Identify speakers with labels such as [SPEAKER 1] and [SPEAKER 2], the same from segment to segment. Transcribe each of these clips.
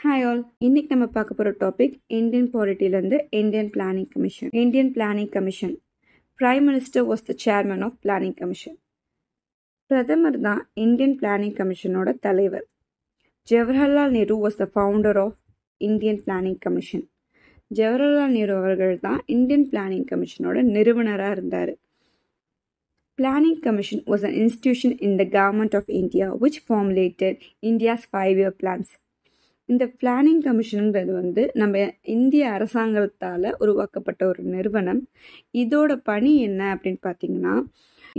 [SPEAKER 1] Hi all, இன்னைக்கு நம்ம பார்க்க போகிற டாபிக் இந்தியன் பாலிட்டியிலேருந்து Indian planning commission. Indian planning commission prime minister was the chairman of planning commission. பிரதமர் தான் இந்தியன் பிளானிங் கமிஷனோட தலைவர். Jawaharlal Nehru was the founder of Indian planning commission. Jawaharlal Nehru அவர்கள் தான் இந்தியன் பிளானிங் கமிஷனோட நிறுவனராக இருந்தார். Planning Commission was an institution in the government of India which formulated India's 5-year plans. இந்த planning கமிஷனுங்கிறது நம்ம இந்திய அரசாங்கத்தால் உருவாக்கப்பட்ட ஒரு நிறுவனம். இதோட பணி என்ன அப்படின்னு பார்த்தீங்கன்னா,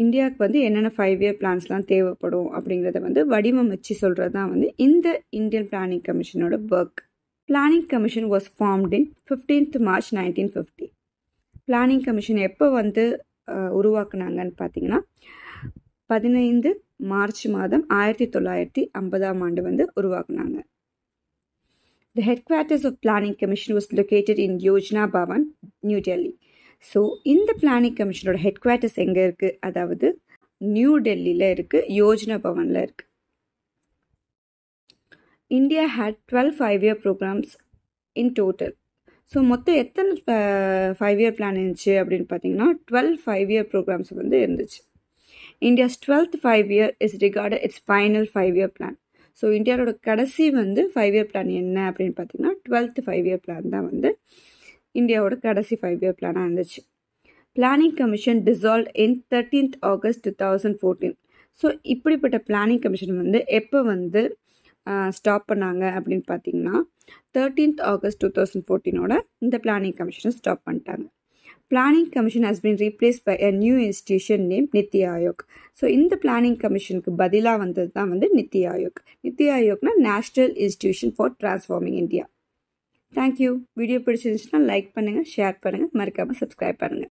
[SPEAKER 1] இந்தியாவுக்கு என்னென்ன 5-year பிளான்ஸ்லாம் தேவைப்படும் அப்படிங்கிறத வடிவமைச்சு சொல்கிறது தான் இந்த இந்தியன் பிளானிங் கமிஷனோட work. Planning commission was formed in 15th March 1950. Planning commission எப்போ உருவாக்குனாங்கன்னு பார்த்தீங்கன்னா 15 மார்ச் மாதம் 1950 உருவாக்குனாங்க. The headquarters of Planning Commission was located in Yojana Bhavan, New Delhi. So இந்த பிளானிங் கமிஷனோட ஹெட்குவார்ட்டர்ஸ் எங்கே இருக்குது? அதாவது நியூ டெல்லியில் இருக்குது, யோஜனா பவனில் இருக்குது. India had 12 5-year programs in total. So மொத்தம் எத்தனை 5-year பிளான் இருந்துச்சு அப்படின்னு பார்த்தீங்கன்னா 12 5-year ப்ரோக்ராம்ஸ் இருந்துச்சு. India's 12th 5-year is rewarded it's final 5-year plan. So இந்தியாவோட கடைசி 5-year பிளான் என்ன அப்படின்னு பார்த்தீங்கன்னா 12th 5-year பிளான் தான் இந்தியாவோட கடைசி 5-year பிளானாக இருந்துச்சு. பிளானிங் கமிஷன் டிசால்வ் இன் 13th August 2014. ஸோ இப்படிப்பட்ட பிளானிங் கமிஷன் எப்போ ஸ்டாப் பண்ணாங்க அப்படின்னு பார்த்தீங்கன்னா 13th August 2014 இந்த பிளானிங் கமிஷனை ஸ்டாப் பண்ணிட்டாங்க. Planning commission has been replaced by a new institution name NITI Aayog. So இந்த பிளானிங் கமிஷனுக்கு பதிலாக வந்தது தான் நித்தி ஆயோக். நித்தி ஆயோக்னா national institution for transforming India. Thank you. Video பிடிச்சிருந்துச்சுன்னா லைக் பண்ணுங்கள், ஷேர் பண்ணுங்கள், மறக்காமல் சப்ஸ்கிரைப் பண்ணுங்கள்.